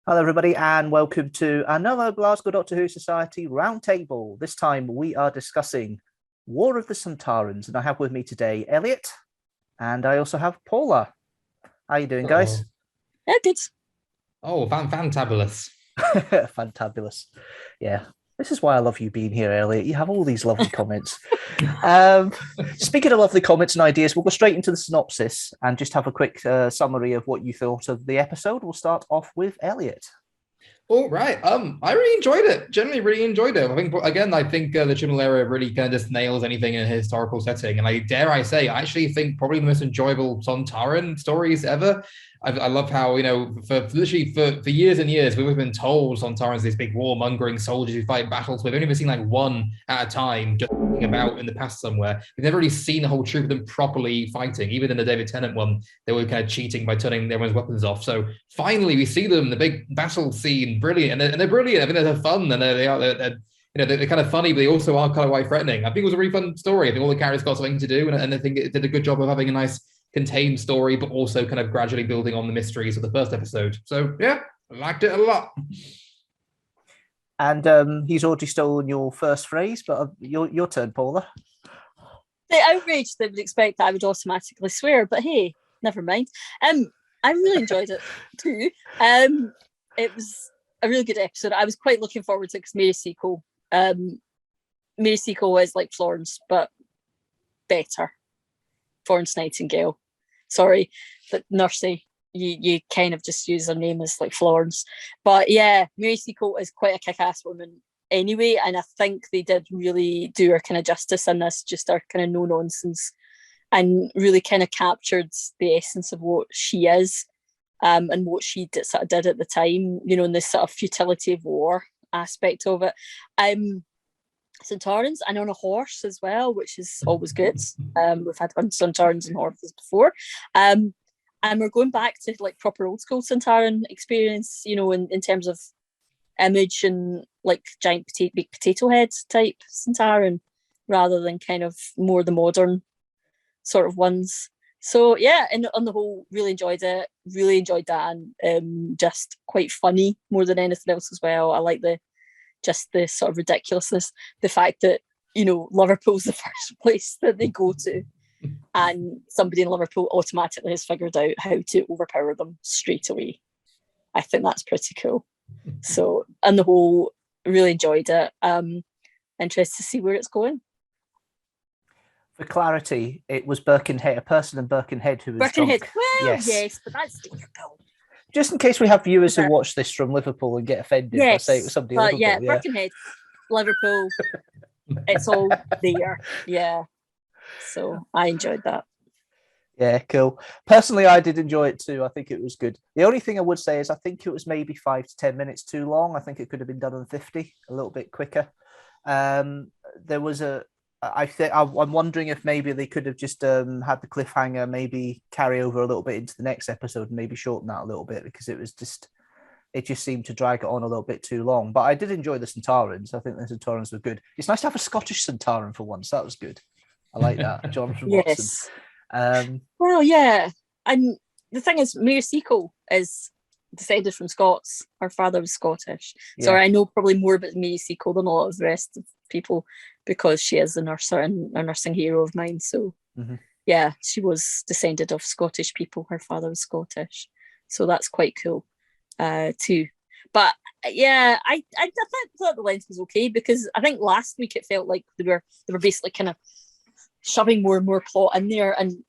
Hello, everybody, and welcome to another Glasgow Doctor Who Society roundtable. This time we are discussing War of the Sontarans, and I have with me today Elliot, and I also have Paula. How you doing, guys? Yeah, good. Oh, fantabulous. Fantabulous. Yeah, this is why I love you being here, Elliot. You have all these lovely comments. Speaking of lovely comments and ideas, we'll go straight into the synopsis and just have a quick summary of what you thought of the episode. We'll start off with Elliot. All right. I really enjoyed it. Generally, really enjoyed it. I think the Chibnall era really kind of just nails anything in a historical setting. And I say, I actually think probably the most enjoyable Sontaran stories ever. I love how, for years and years, we've been told Sontarans, these big warmongering soldiers who fight battles. We've only ever seen like one at a time just about in the past somewhere. We've never really seen a whole troop of them properly fighting. Even in the David Tennant one, they were kind of cheating by turning everyone's weapons off. So finally, we see them, the big battle scene, brilliant. And they're brilliant. I think they're fun and they're kind of funny, but they also are kind of quite threatening. I think it was a really fun story. I think all the characters got something to do, and I think it did a good job of having a nice contained story, but also kind of gradually building on the mysteries of the first episode. So yeah, I liked it a lot. And he's already stolen your first phrase, but your turn, Paula. The outrage they would expect that I would automatically swear, but hey, never mind. I really enjoyed it too. It was a really good episode. I was quite looking forward to it because Mary Seacole is like Florence, but better. Florence Nightingale. Sorry, but Nursey, you kind of just use her name as like Florence. But yeah, Mary Seacole is quite a kick-ass woman anyway, and I think they did really do her kind of justice in this, just her kind of no-nonsense, and really kind of captured the essence of what she is, and what she sort of did at the time, and the sort of futility of war aspect of it. Sontarans and on a horse as well, which is always good. We've had Sontarans and horses before. And we're going back to like proper old school Sontaran experience, in terms of image and like giant big potato heads type Sontaran rather than kind of more the modern sort of ones. So yeah, and on the whole, really enjoyed it. Really enjoyed Dan. Just quite funny more than anything else as well. I like the sort of ridiculousness, the fact that Liverpool's the first place that they go to, and somebody in Liverpool automatically has figured out how to overpower them straight away. I think that's pretty cool. So on the whole, really enjoyed it. Interested to see where it's going. For clarity, it was Birkenhead, a person in Birkenhead who was Birkenhead. drunk. Well, yes, but that's Liverpool. Just in case we have viewers who watch this from Liverpool and get offended, yes, say it was somebody in Liverpool. Yeah, Birkenhead, Liverpool, it's all there. Yeah. So I enjoyed that. Yeah, cool. Personally, I did enjoy it too. I think it was good. The only thing I would say is I think it was maybe 5 to 10 minutes too long. I think it could have been done in 50, a little bit quicker. There was I'm wondering if maybe they could have just had the cliffhanger maybe carry over a little bit into the next episode and maybe shorten that a little bit, because it just seemed to drag it on a little bit too long. But I did enjoy the Sontarans. I think the Sontarans were good. It's nice to have a Scottish Sontaran for once. That was good. I like that. Jonathan Yes. Watson. Well, yeah. And the thing is, Mary Seacole is descended from Scots. Her father was Scottish. Yeah. So I know probably more about Mary Seacole than a lot of the rest of people, because she is a nurse and a nursing hero of mine. So yeah, she was descended of Scottish people. Her father was Scottish. So that's quite cool too. But yeah, I thought the length was okay, because I think last week it felt like they were basically kind of shoving more and more plot in there, and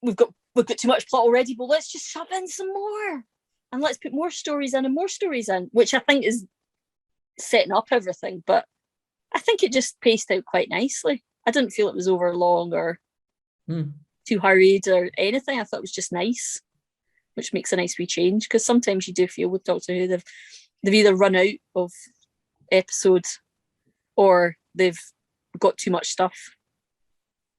we've got too much plot already, but let's just shove in some more and let's put more stories in and more stories in, which I think is setting up everything. But I think it just paced out quite nicely. I didn't feel it was over long or too hurried or anything. I thought it was just nice, which makes a nice wee change, because sometimes you do feel with Doctor Who they've either run out of episodes or they've got too much stuff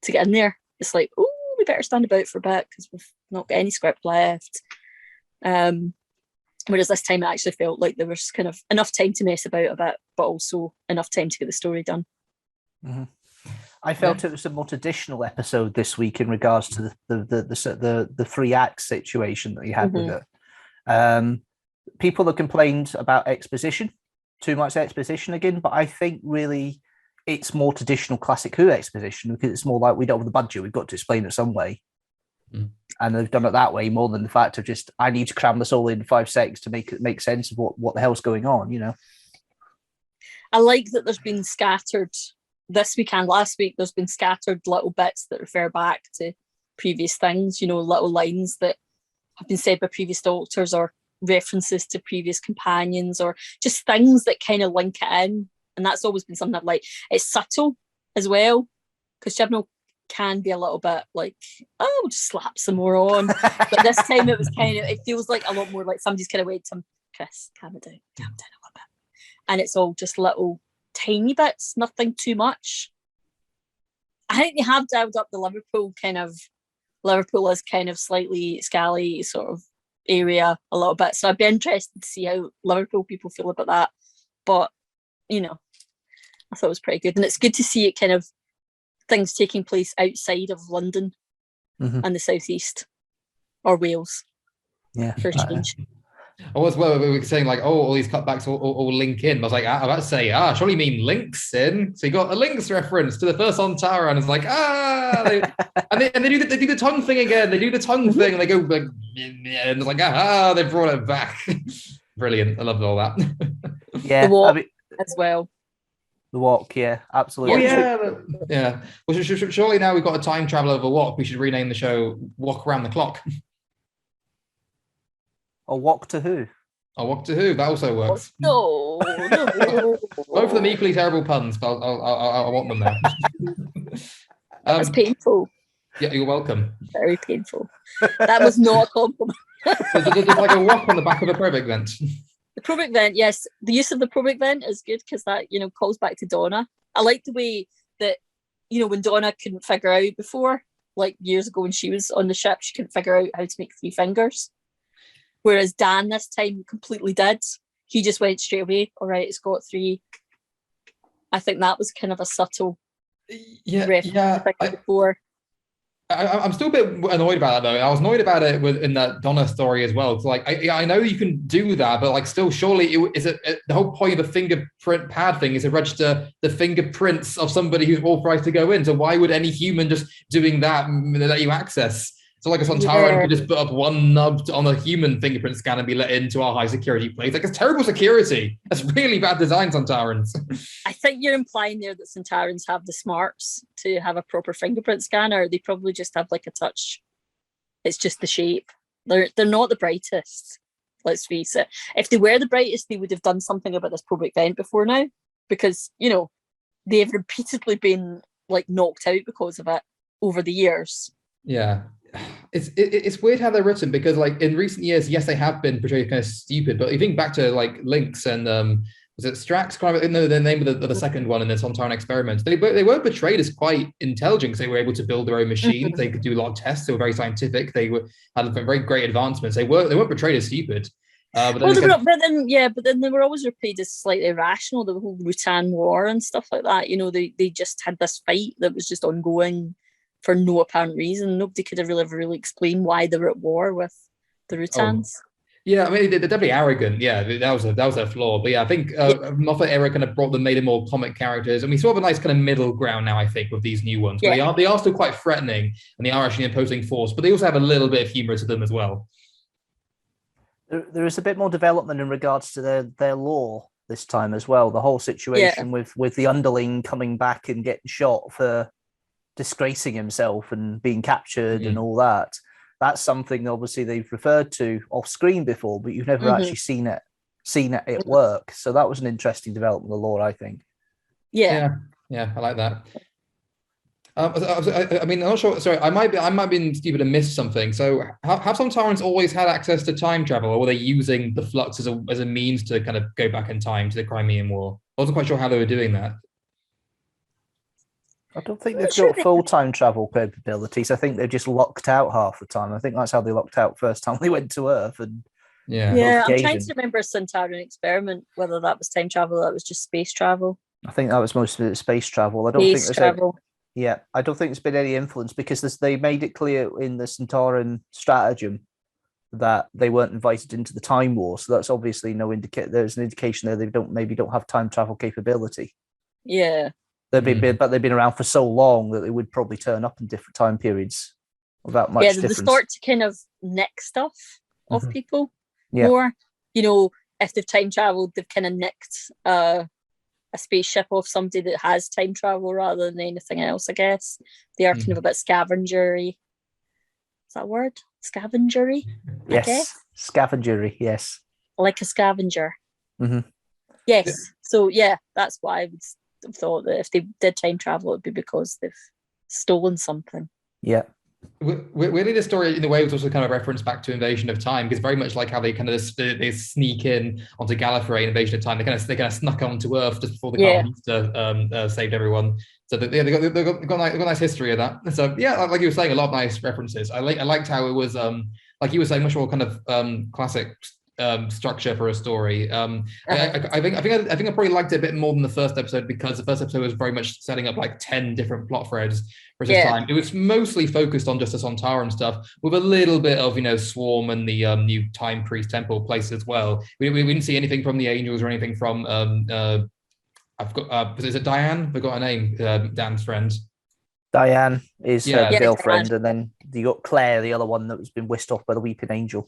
to get in there. It's like, oh, we better stand about for a bit because we've not got any script left. Whereas this time it actually felt like there was kind of enough time to mess about a bit, but also enough time to get the story done. Mm-hmm. I felt it was a more traditional episode this week in regards to the 3 act situation that you had with it. people have complained about exposition, too much exposition again, but I think really it's more traditional classic Who exposition because it's more like we don't have the budget, we've got to explain it some way. And they've done it that way more than the fact of just, I need to cram this all in 5 seconds to make it make sense of what the hell's going on, you know? I like that there's been scattered this week and last week, there's been scattered little bits that refer back to previous things, you know, little lines that have been said by previous Doctors or references to previous companions or just things that kind of link it in. And that's always been something I've liked. It's subtle as well, because Chibnall can be a little bit like, oh, we'll just slap some more on. But this time it was kind of, it feels like a lot more like somebody's kind of waited to Chris, calm it down a little bit. And it's all just little tiny bits, nothing too much. I think they have dialed up the Liverpool is kind of slightly scally sort of area a little bit. So I'd be interested to see how Liverpool people feel about that. But, you know, I thought it was pretty good. And it's good to see it kind of things taking place outside of London and the southeast or Wales. Yeah. For a change. Oh, as well, we were saying like, oh, all these cutbacks all link in. I was like, I was about to say, surely you mean links in. So you got a links reference to the first Sontarans, and it's like, and they do the tongue thing again. They do the tongue thing, and they go like, and it's like, they brought it back. Brilliant. I loved all that. Yeah, the walk as well. The walk, yeah, absolutely. Yeah. Well, surely now we've got a time travel over walk. We should rename the show "Walk Around the Clock." Or Walk to Who? Or Walk to Who? That also works. No. Both of them equally terrible puns, but I want them there. That's painful. Yeah, you're welcome. Very painful. That was not a compliment. There's like a walk on the back of a probic vent. The probic vent, yes. The use of the probic vent is good because that, you know, calls back to Donna. I like the way that, you know, when Donna couldn't figure out before, like years ago when she was on the ship, she couldn't figure out how to make 3 fingers. Whereas Dan this time completely did. He just went straight away. All right, it's got 3. I think that was kind of a subtle reference before. I'm still a bit annoyed about that though. I was annoyed about it in that Donna story as well. So like, I know you can do that, but like, still, surely the whole point of the fingerprint pad thing is to register the fingerprints of somebody who's authorized to go in. So why would any human just doing that let you access? So like a Sontaran could just put up one nub on a human fingerprint scan and be let into our high security place. Like, it's terrible security. That's really bad design, Sontarans. I think you're implying there that Sontarans have the smarts to have a proper fingerprint scanner. They probably just have like a touch. It's just the shape. They're not the brightest. Let's face it. If they were the brightest, they would have done something about this probic vent before now, because, you know, they've repeatedly been like knocked out because of it over the years. Yeah. It's weird how they're written, because like in recent years, yes, they have been portrayed kind of stupid, but you think back to like Lynx and was it Strax? The name of the second one in the Sontaran experiments. They were portrayed as quite intelligent because they were able to build their own machines. They could do a lot of tests. They were very scientific. They had very great advancements. They weren't portrayed as stupid. But then they were always portrayed as slightly irrational. The whole Rutan War and stuff like that. You know, they just had this fight that was just ongoing for no apparent reason. Nobody could really explain why they were at war with the Rutans. Yeah, I mean, they're definitely arrogant. Yeah, that was their flaw. But yeah, I think Moffat era kind of made it more comic characters, and we sort of a nice kind of middle ground now, I think, with these new ones. Yeah. They are still quite threatening, and they are actually an opposing force, but they also have a little bit of humor to them as well. There is a bit more development in regards to their lore this time as well. The whole situation with the underling coming back and getting shot for disgracing himself and being captured and all that. That's something obviously they've referred to off screen before, but you've never actually seen it at work. So that was an interesting development of the lore, I think. Yeah, I like that. I mean, I'm not sure. Sorry, I might be stupid and missed something. So, have Sontarans always had access to time travel, or were they using the flux as a means to kind of go back in time to the Crimean War? I wasn't quite sure how they were doing that. I don't think they've got full time travel capabilities. I think they're just locked out half the time. I think that's how they locked out first time they went to Earth. And I'm trying to remember a Sontaran experiment, whether that was time travel or that was just space travel. I think that was mostly space travel. I don't think there's been any influence, because they made it clear in the Sontaran stratagem that they weren't invited into the Time War. So that's obviously there's an indication there they don't have time travel capability. Yeah. But they've been around for so long that they would probably turn up in different time periods without much difference. They start to kind of nick stuff off people more. If they've time traveled, they've kind of nicked a spaceship off somebody that has time travel rather than anything else, I guess. They are kind of a bit scavengery. Is that a word? Scavengery? Yes. Scavengery, yes. Like a scavenger. Mm-hmm. Yes. Yeah. So, that's why I would have thought that if they did time travel, it would be because they've stolen something. Yeah. Weirdly, the story in a way was also kind of referenced back to Invasion of Time, because very much like how they kind of they sneak in onto Gallifrey in Invasion of Time, they kind of snuck onto Earth just before the Carter saved everyone. So they got a nice history of that. So like you were saying, a lot of nice references. I liked how it was like you were saying, much more kind of classic structure for a story. I think I probably liked it a bit more than the first episode, because the first episode was very much setting up like 10 different plot threads. Whereas this time it was mostly focused on just the Sontaran stuff, with a little bit of Swarm and the new Time Priest Temple place as well. We didn't see anything from the Angels or anything from I've got is it Diane? We've got a name, Dan's friend. Diane is her girlfriend, and then you got Claire, the other one that was been whisked off by the Weeping Angel.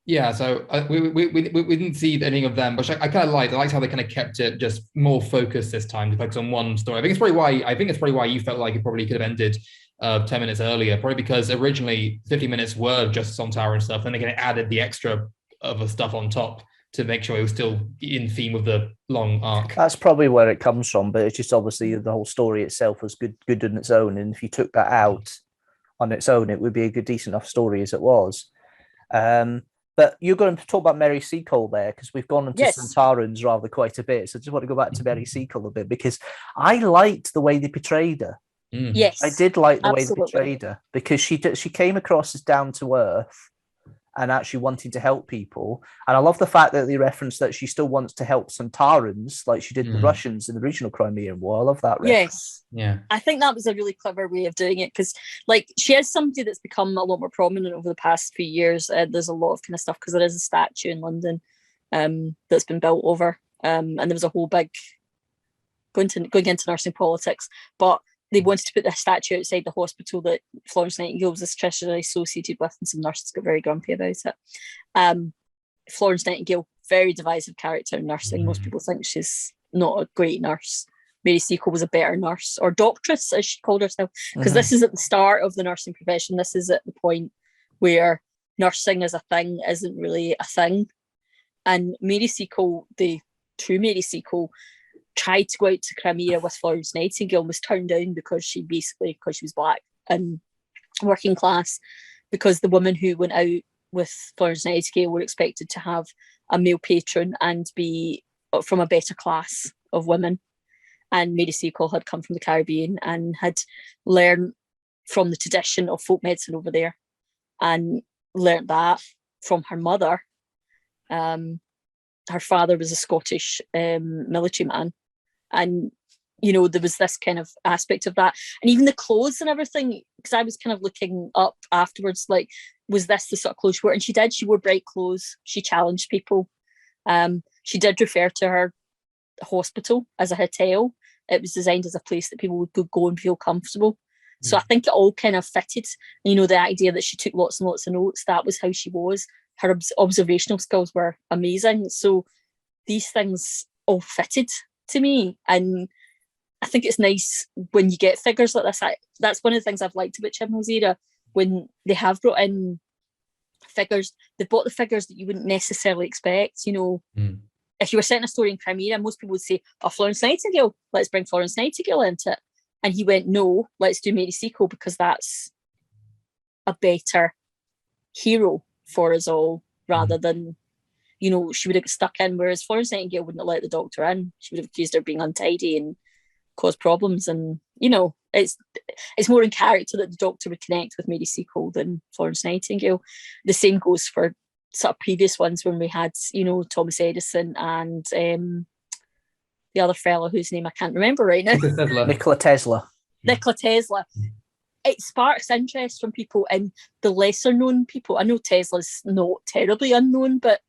Yeah, so we didn't see any of them, which I kind of liked. I liked how they kind of kept it just more focused this time, to focus on one story. I think it's probably why you felt like it probably could have ended 10 minutes earlier, probably because originally 50 minutes were just Sontaran stuff, and they kind of added the extra other stuff on top to make sure it was still in theme with the long arc. That's probably where it comes from, but it's just obviously the whole story itself was good on its own, and if you took that out on its own, it would be a good, decent enough story as it was. But you're going to talk about Mary Seacole there, because we've gone into Sontarans rather quite a bit. So I just want to go back to Mary Seacole a bit, because I liked the way they portrayed her. Yes, I did like the way they portrayed her, because she came across as down to earth and actually wanting to help people. And I love the fact that they reference that she still wants to help Sontarans like she did the Russians in the original Crimean War. I love that reference. Yes. Yeah. I think that was a really clever way of doing it, because she is somebody that's become a lot more prominent over the past few years. There's a lot of kind of stuff, because there is a statue in London that's been built over. And there was a whole big going into nursing politics, but they wanted to put the statue outside the hospital that Florence Nightingale was especially associated with, and some nurses got very grumpy about it. Florence Nightingale, very divisive character in nursing. Most people think she's not a great nurse. Mary Seacole was a better nurse, or doctress, as she called herself, because this is at the start of the nursing profession. This is at the point where nursing as a thing isn't really a thing. And Mary Seacole, the true Mary Seacole, tried to go out to Crimea with Florence Nightingale and was turned down because she was black and working class, because the women who went out with Florence Nightingale were expected to have a male patron and be from a better class of women. And Mary Seacole had come from the Caribbean and had learned from the tradition of folk medicine over there, and learned that from her mother. Her father was a Scottish military man, and there was this kind of aspect of that, and even the clothes and everything, because I was kind of looking up afterwards, like, was this the sort of clothes she wore? And she wore bright clothes. She challenged people. She did refer to her hospital as a hotel. It was designed as a place that people would go and feel comfortable. So I think it all kind of fitted. The idea that she took lots and lots of notes, that was how she was. Her observational skills were amazing. So these things all fitted to me. And I think it's nice when you get figures like this. That's one of the things I've liked about Chibnall's era, when they have brought in figures. They've brought the figures that you wouldn't necessarily expect. If you were setting a story in Crimea, most people would say, Florence Nightingale, let's bring Florence Nightingale into it. And he went, no, let's do Mary Seacole, because that's a better hero for us all, rather than, she would have stuck in, whereas Florence Nightingale wouldn't have let the doctor in. She would have accused her of being untidy and caused problems. And, it's more in character that the doctor would connect with Mary Seacole than Florence Nightingale. The same goes for sort of previous ones, when we had, Thomas Edison and the other fellow whose name I can't remember right now. Nikola Tesla. Nikola Tesla. it sparks interest from people in the lesser known people. I know Tesla's not terribly unknown, but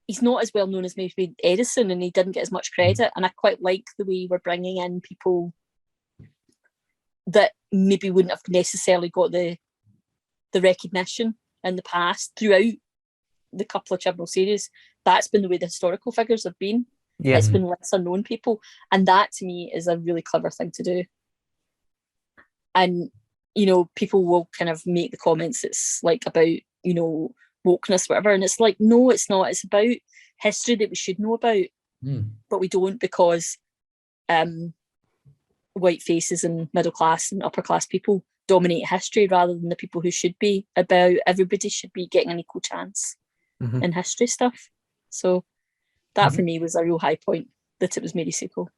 he's not as well known as maybe Edison, and he didn't get as much credit. And I quite like the way we're bringing in people that maybe wouldn't have necessarily got the recognition in the past throughout the couple of Chibnall series. That's been the way the historical figures have been. Yeah. It's been lesser known people. And that to me is a really clever thing to do. And, you know, people will kind of make the comments it's like about, you know, wokeness, whatever. And it's like, no, it's not. It's about history that we should know about, but we don't, because white faces and middle class and upper class people dominate history rather than the people who should be about. Everybody should be getting an equal chance in history stuff. So that for me was a real high point, that it was Mary Seacole.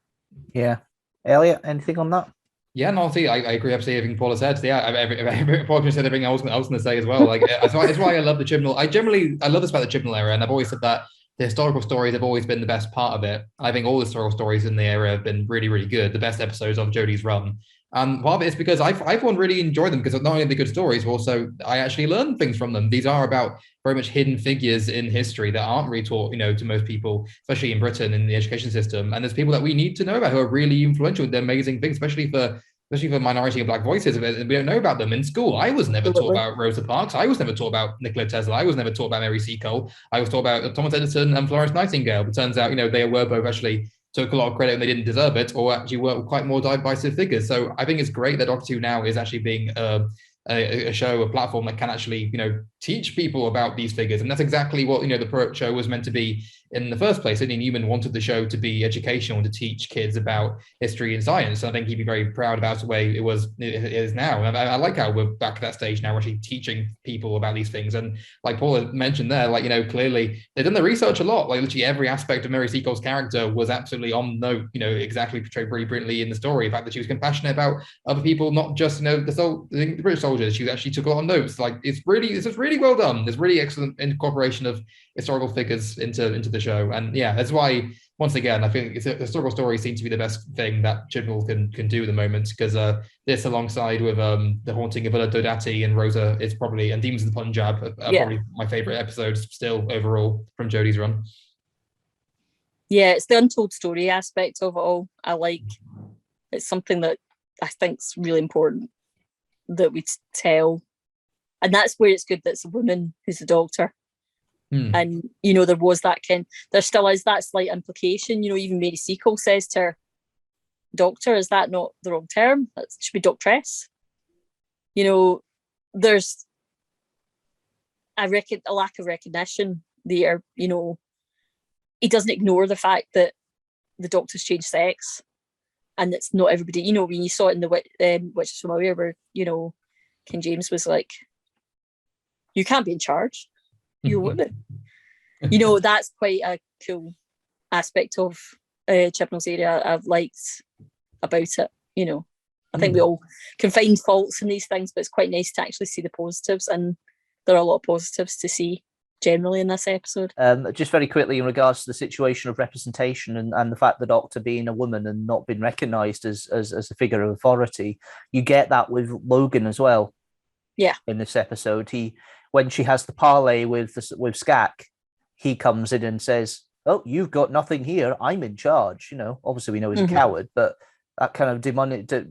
Yeah. Elliot, anything on that? Yeah, no, see, I agree absolutely everything Paula said. Yeah, Paula said everything I was going to say as well. Like, that's why I love the Chibnall. I love this about the Chibnall era, and I've always said that the historical stories have always been the best part of it. I think all the historical stories in the era have been really, really good. The best episodes of Jodie's run. And part of it is because I've really enjoyed them, because not only are they good stories, but also I actually learned things from them. These are about very much hidden figures in history that aren't really taught, you know, to most people, especially in Britain in the education system. And there's people that we need to know about who are really influential with their amazing things, especially for minority and Black voices. We don't know about them in school. I was never taught about Rosa Parks. I was never taught about Nikola Tesla. I was never taught about Mary Seacole. I was taught about Thomas Edison and Florence Nightingale. But turns out, you know, they were both actually took a lot of credit and they didn't deserve it, or actually were quite more divisive figures. So I think it's great that Doctor Who now is actually being a show, a platform that can actually, you know, teach people about these figures. And that's exactly what, you know, the show was meant to be in the first place. Sidney Newman wanted the show to be educational, to teach kids about history and science. I think he'd be very proud about the way it is now. And I like how we're back at that stage now, we're actually teaching people about these things. And like Paula mentioned there, like, you know, clearly they've done the research a lot. Like literally every aspect of Mary Seacole's character was absolutely on note, you know, exactly portrayed very brilliantly in the story. The fact that she was compassionate about other people, not just, you know, the British soldiers. She actually took a lot of notes. Like it's really well done. There's really excellent incorporation of historical figures into the show. And yeah, that's why, once again, I think historical stories seem to be the best thing that Chibnall can do at the moment, because this alongside with The Haunting of Ulla Dodati and Rosa is probably, and Demons of the Punjab are probably my favorite episodes still overall from Jodie's run. Yeah, it's the untold story aspect of it all. I like. It's something that I think's really important that we tell, and that's where it's good that it's a woman who's the Doctor. And you know, there was that there still is that slight implication. You know, even Mary Seacole says to her, "Doctor, is that not the wrong term? That should be Doctress." You know, there's a lack of recognition there. You know, he doesn't ignore the fact that the Doctor's changed sex, and it's not everybody. You know, when you saw it in the Witches from Aware, where, you know, King James was like, "You can't be in charge. You're a woman." You know, that's quite a cool aspect of Chibnall's area I've liked about it. You know, I think we all can find faults in these things, but it's quite nice to actually see the positives, and there are a lot of positives to see generally in this episode. Just very quickly, in regards to the situation of representation and the fact the Doctor being a woman and not being recognised as a figure of authority, you get that with Logan as well. Yeah. In this episode, when she has the parley with Skak, he comes in and says, "Oh, you've got nothing here. I'm in charge." You know, obviously we know he's a coward, but that kind of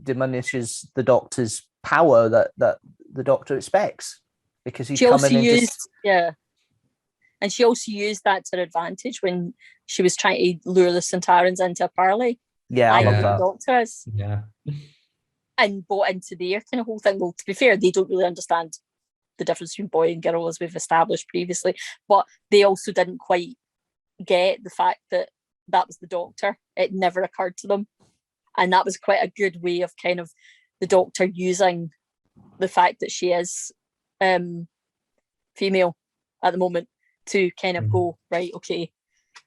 diminishes the Doctor's power that the Doctor expects, because he's coming in. And she also used that to her advantage when she was trying to lure the Sontarans into a parley. Yeah, I love that. The Doctor is. Yeah. And bought into their kind of whole thing. Well, to be fair, they don't really understand the difference between boy and girl, as we've established previously, but they also didn't quite get the fact that that was the Doctor. It never occurred to them. And that was quite a good way of kind of the Doctor using the fact that she is female at the moment to kind of go, right, okay,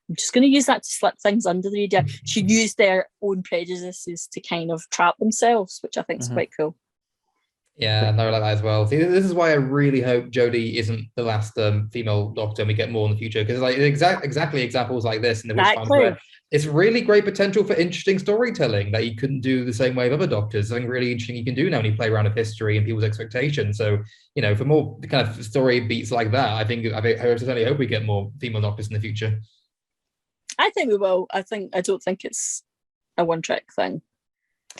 I'm just going to use that to slip things under the radar. She used their own prejudices to kind of trap themselves, which I think is quite cool. Yeah, no, I like that as well. See, this is why I really hope Jodie isn't the last female Doctor, and we get more in the future. Because like exactly examples like this in the Witch Files, where it's really great potential for interesting storytelling that you couldn't do the same way with other Doctors. Something really interesting you can do now when you play around with history and people's expectations. So for more kind of story beats like that, I certainly hope we get more female Doctors in the future. I think we will. I don't think it's a one-trick thing.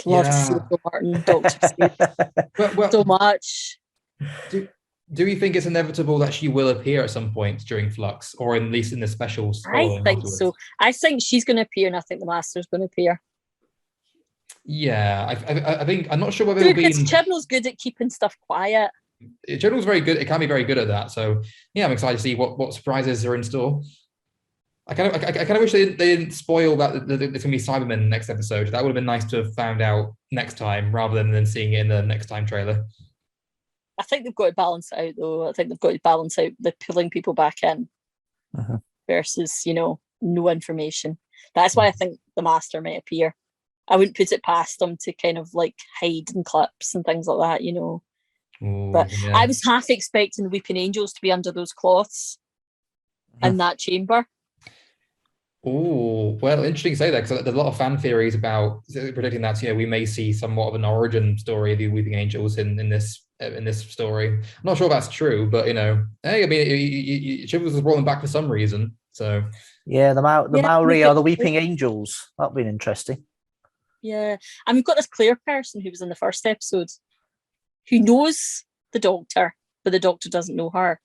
Love to see Phil Martin, Doctor well, so much. Do you think it's inevitable that she will appear at some point during Flux, or at least in the specials? I think so. I think she's going to appear, and I think the Master's going to appear. Yeah, I think I'm not sure whether it'll be. Because Chibnall's good at keeping stuff quiet. Chibnall's very good. It can be very good at that. So yeah, I'm excited to see what surprises are in store. I kind of wish they didn't spoil that there's going to be Cybermen next episode. That would have been nice to have found out next time rather than seeing it in the next time trailer. I think they've got to balance it out, though. I think they've got to balance out the pulling people back in versus, no information. That's why I think the Master may appear. I wouldn't put it past them to kind of like hide in clips and things like that, Ooh, but yeah. I was half expecting the Weeping Angels to be under those cloths in that chamber. Oh, well, interesting to say that, because there's a lot of fan theories about predicting that we may see somewhat of an origin story of the Weeping Angels in this story. I'm not sure if that's true, but hey, I mean, Chibnall was rolling back for some reason. So yeah, the Maori are the Weeping Angels. That'll be interesting. Yeah, and we've got this Claire person who was in the first episode, who knows the Doctor, but the Doctor doesn't know her.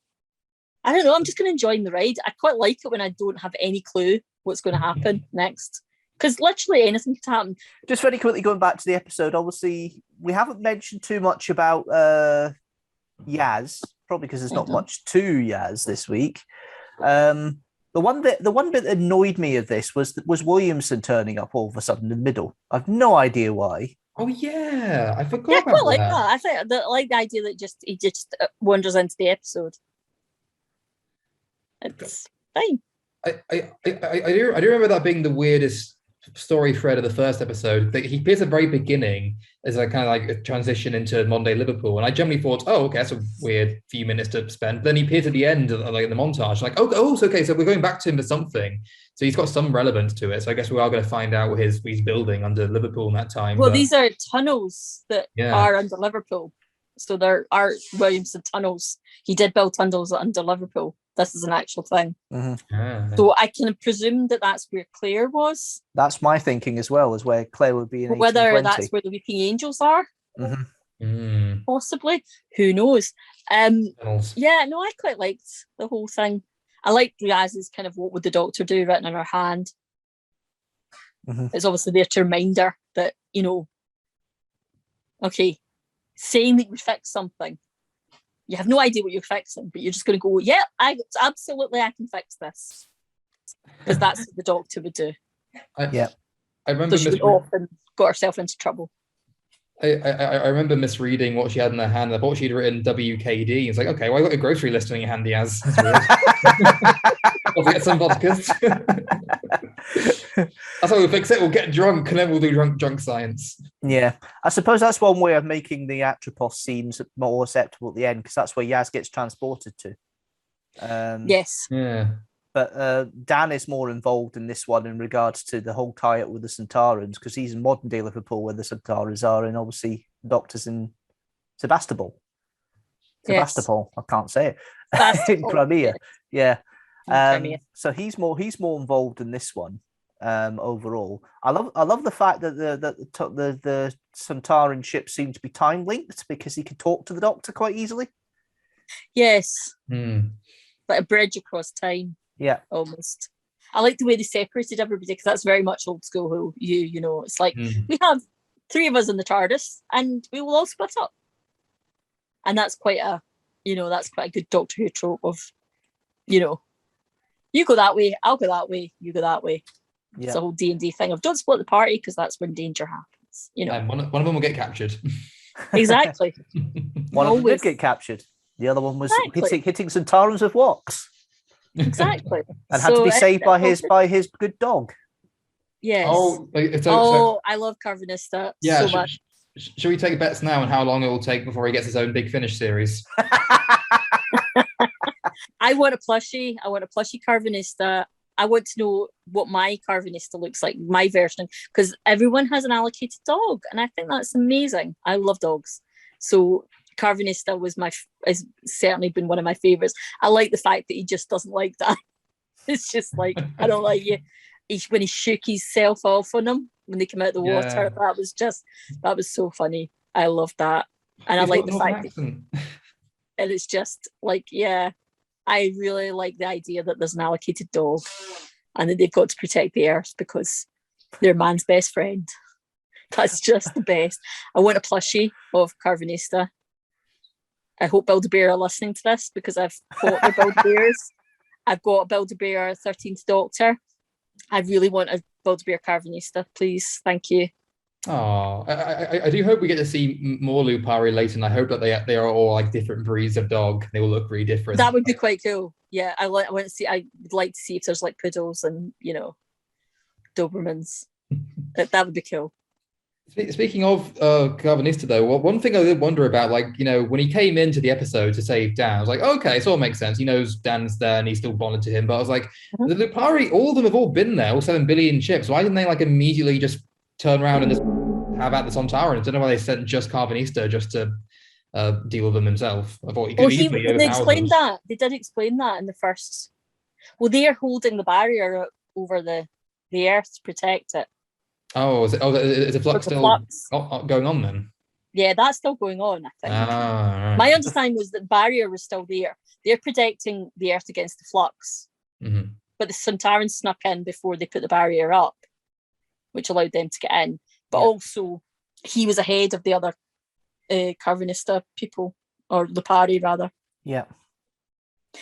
I don't know. I'm just going to enjoy the ride. I quite like it when I don't have any clue what's going to happen next, because literally anything could happen. Just very quickly going back to the episode, obviously we haven't mentioned too much about Yaz, probably because there's not much to Yaz this week. The one bit that annoyed me of this was Williamson turning up all of a sudden in the middle. I've no idea why. Oh yeah, I forgot. Yeah, I quite like that. I think I like the idea that he just wanders into the episode. It's fine. I do remember that being the weirdest story thread of the first episode. That he appears at the very beginning as a kind of like a transition into modern day Liverpool, and I generally thought, oh, okay, that's a weird few minutes to spend. Then he appears at the end, like in the montage, like, oh, so okay, so we're going back to him for something. So he's got some relevance to it. So I guess we are going to find out what he's building under Liverpool in that time. Well, these are tunnels that are under Liverpool. So there are Williamson tunnels. He did build tunnels under Liverpool. This is an actual thing. So I can presume that that's where Claire was. That's my thinking as well, is where Claire would be in 1820. Whether that's where the Weeping Angels are. Possibly. Who knows? Yeah, no, I quite liked the whole thing. I liked Riaz's kind of what would the Doctor do written in her hand. It's obviously there to remind her that, okay, saying that you fix something. You have no idea what you're fixing, but you're just going to go, yeah, I can fix this. Because that's what the Doctor would do. I remember so she would often got herself into trouble. I remember misreading what she had in her hand. I thought she'd written WKD. It's like, okay, well, I got a grocery list in your hand, Yaz. That's weird. I'll get some vodkas. That's how we'll fix it. We'll get drunk and then we'll do drunk science. Yeah. I suppose that's one way of making the Atropos scenes more acceptable at the end, because that's where Yaz gets transported to. Yes. Yeah. But Dan is more involved in this one in regards to the whole tie-up with the Sontarans, because he's in modern day Liverpool where the Sontarans are, and obviously the Doctor's in Sebastopol. Sebastopol, I can't say it. In Crimea. Yeah. So he's more involved in this one overall. I love the fact that the Sontaran ship seemed to be time linked, because he could talk to the Doctor quite easily. Yes. Like a bridge across time. Yeah, almost. I like the way they separated everybody, because that's very much old school Who. It's like we have 3 of us in the TARDIS and we will all split up, and that's quite a good Doctor Who trope of you go that way, I'll go that way, you go that way. It's a whole D&D thing of don't split the party, because that's when danger happens. And one of them will get captured. Exactly. One of them did get captured. The other one was hitting Sontarans with rocks. Exactly. And had to be saved by his good dog. Yes. Oh, I love Carvanista so much. Should we take bets now on how long it will take before he gets his own Big Finish series? I want a plushie. I want a plushie Carvanista. I want to know what my Carvanista looks like, my version, because everyone has an allocated dog, and I think that's amazing. I love dogs, so Carvanista has certainly been one of my favorites. I like the fact that he just doesn't like that. It's just like, I don't like you. When he shook himself off on them when they came out of the water, that was so funny. I love that, and I like the fact that, and it's just like, yeah. I really like the idea that there's an allocated dog and that they've got to protect the Earth because they're man's best friend. That's just the best. I want a plushie of Carvanista. I hope Build-A-Bear are listening to this because I've bought their Build-A-Bears. I've got a Build-A-Bear 13th Doctor. I really want a Build-A-Bear Carvanista, please. Thank you. Oh, I do hope we get to see more Lupari later, and I hope that they are all like different breeds of dog. They will look really different. That would be quite cool. Yeah, I want to see. I would like to see if there's like poodles and Dobermans. That would be cool. Speaking of Carvanista, though, one thing I did wonder about, like, when he came into the episode to save Dan, I was like, okay, so it makes sense. He knows Dan's there and he's still bonded to him. But I was like, the Lupari, all of them have all been there, all 7 billion ships. Why didn't they like immediately just turn around and just have at the Sontarans? I don't know why they sent just Carvanista just to deal with them himself. I thought he could easily. They explained that. They did explain that in the first. Well, they are holding the barrier over the Earth to protect it. Oh, is the flux still going on then? Yeah, that's still going on, I think. Right. My understanding was that the barrier was still there. They're protecting the Earth against the flux. Mm-hmm. But the Sontarans snuck in before they put the barrier up, which allowed them to get in. But also, he was ahead of the other Carvanista people, or Lupari, rather. Yeah.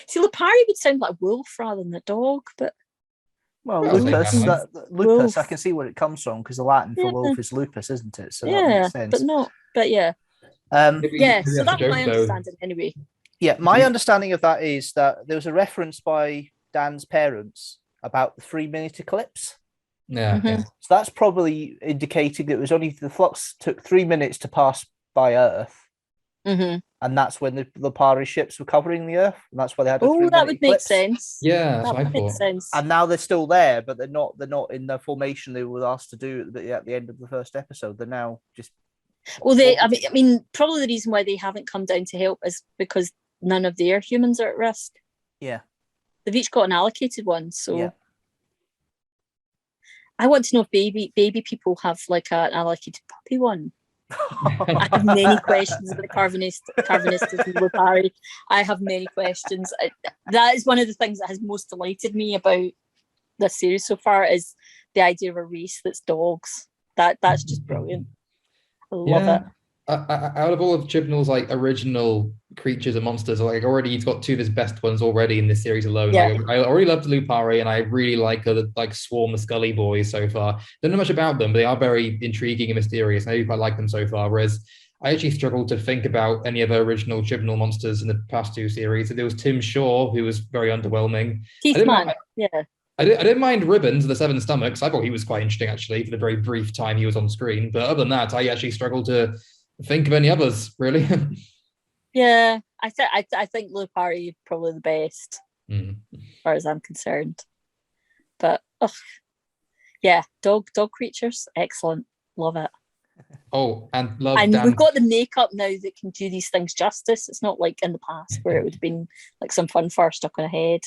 See, Lupari would sound like a wolf rather than a dog, but... Well, lupus, I can see where it comes from, because the Latin for wolf is lupus, isn't it? So that makes sense. But yeah. So that's my understanding anyway. Yeah, my understanding of that is that there was a reference by Dan's parents about the 3-minute eclipse. Yeah, Mm-hmm. So that's probably indicating that it was only the flux took 3 minutes to pass by Earth. Mm-hmm. And that's when the Lupari ships were covering the Earth, and that's why they had a 3-minute that would eclipse. make sense. Yeah, that would make sense. And now they're still there, but they're not in the formation they were asked to do at the end of the first episode. They're now just. Well, I mean, probably the reason why they haven't come down to help is because none of their humans are at risk. Yeah, they've each got an allocated one, so. Yeah. I want to know if baby people have like an allocated puppy one. I have many questions about the Carvanistas and Lupari. I have many questions. That is one of the things that has most delighted me about this series so far, is the idea of a race that's dogs. That's just brilliant. I love it. Out of all of Chibnall's like original creatures and monsters, like already he's got 2 of his best ones already in this series alone. Yeah. Like, I already loved Lupari, and I really like the Swarm, the Scully boys so far. Don't know much about them, but they are very intriguing and mysterious. I do quite like them so far. Whereas I actually struggled to think about any of the original Chibnall monsters in the past 2 series. There was Tim Shaw, who was very underwhelming. Teethman, yeah. I didn't mind Ribbons, the 7 Stomachs. I thought he was quite interesting actually for the very brief time he was on screen. But other than that, I actually struggled to think of any others, really. Yeah, I think Lupari probably the best, as far as I'm concerned. But yeah, dog creatures, excellent, love it. Oh, and love. And Dan. we've got the makeup now that can do these things justice. It's not like in the past where it would have been like some fun fur stuck on a head.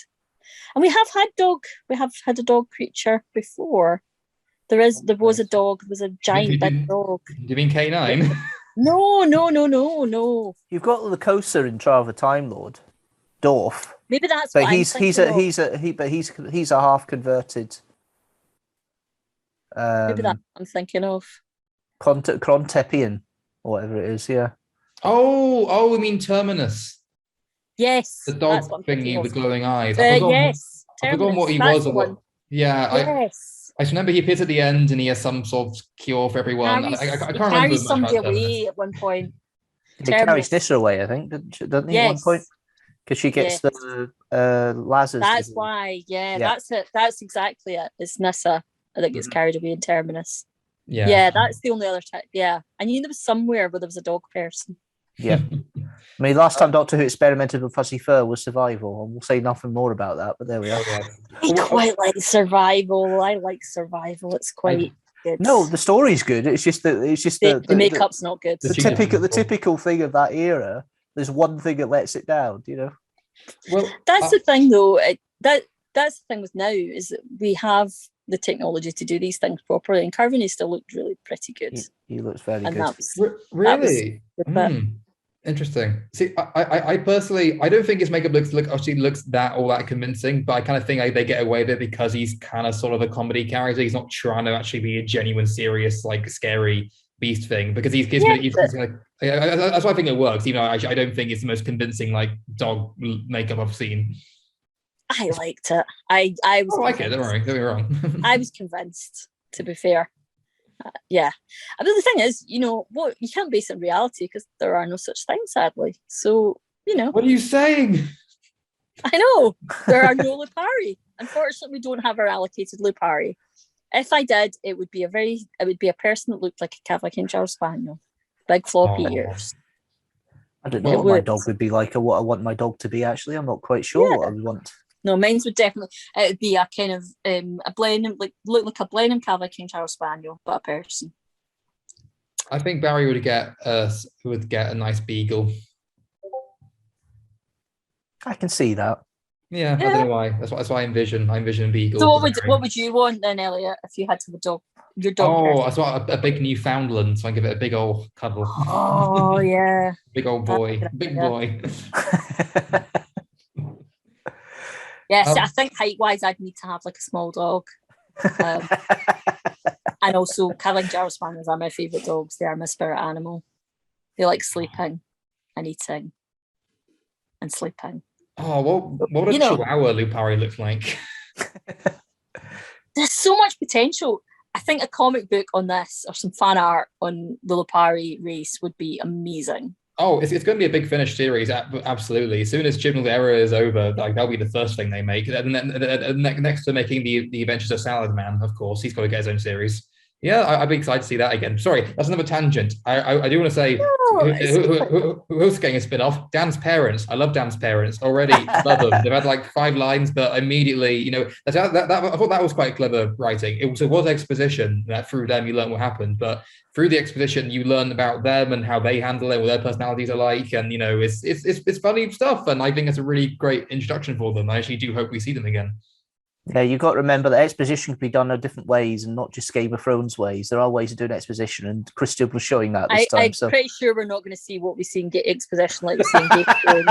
And we have had a dog creature before. There was a dog. There was a giant big dog. Do you mean K9? No. You've got Lucosa in Trial of a Time Lord, Dorf. Maybe that's. But what he's a half converted. Maybe that's what I'm thinking of. Crontepian, or whatever it is. Yeah. Oh, we mean Terminus. Yes, The dog thingy with glowing eyes. Yes. I forgot what he was. Yeah. Yes. I just remember he appears at the end and he has some sort of cure for everyone. I can't remember. He carries somebody away at one point. He carries Nissa away, I think, doesn't he? At one point, because she gets the Lazarus. That's why. Yeah, that's it. That's exactly it. It's Nissa that gets carried away in Terminus. Yeah, that's the only other type. Yeah, I knew there was somewhere where there was a dog person. Yeah. I mean, last time Doctor Who experimented with fuzzy fur was Survival, and we'll say nothing more about that, but there we are. I quite like Survival. I like Survival. It's quite good. No, the story's good. It's just the makeup's not good. The typical thing of that era. There's one thing that lets it down, you know. Well, that's the thing, though. That's the thing with now is that we have the technology to do these things properly, and Carvini still looked really pretty good. He looks very good. Really? Interesting. See, I personally, I don't think his makeup looks all that convincing, but I kind of think they get away with it because he's kind of sort of a comedy character. He's not trying to actually be a genuine, serious, like scary beast thing, because that's why I think it works. Even though I don't think it's the most convincing like dog makeup I've seen. I liked it. I was. I like it. Don't worry. Don't be wrong. I was convinced. To be fair, yeah. But the thing is, you can't base it on reality because there are no such things, sadly. So What are you saying? I know there are no Lupari. Unfortunately, we don't have our allocated Lupari. If I did, it would be a person that looked like a Cavalier Charles Spaniel, big floppy ears. I don't know what my dog would be like or what I want my dog to be. Actually, I'm not quite sure what I would want. No, mine would definitely. It would be a kind of a blend, look like a blend of Cavalier Charles Spaniel, but a person. I think Barry would get a nice beagle. I can see that. Yeah, I don't know why. That's why I envision beagle. So what would you want then, Elliot, if you had to have a dog? Your dog. I want a big Newfoundland, so I give it a big old cuddle. Oh yeah. Big old boy. Big boy. Yes, I think height-wise, I'd need to have like a small dog. And also, Cavalier Charles Spaniels are my favourite dogs. They are my spirit animal. They like sleeping and eating and sleeping. Oh, what would a Chihuahua Lupari look like? There's so much potential. I think a comic book on this or some fan art on the Lupari race would be amazing. Oh, it's going to be a big Finnish series, absolutely. As soon as Chibnall's era is over, like that'll be the first thing they make. And then next to making the Adventures of Salad Man, of course, he's got to get his own series. Yeah, I'd be excited to see that again. Sorry, that's another tangent. I do want to say, who's getting a spin-off? Dan's parents. I love Dan's parents already. Love them. They've had like 5 lines, but immediately, I thought that was quite clever writing. It was exposition that through them you learn what happened, but through the exposition you learn about them and how they handle it, what their personalities are like, and it's funny stuff. And I think it's a really great introduction for them. I actually do hope we see them again. Yeah, you've got to remember that exposition can be done in different ways and not just Game of Thrones ways. There are ways of doing exposition, and Christian was showing that this time. I'm pretty sure we're not going to see what we see in exposition like we see in Game of Thrones.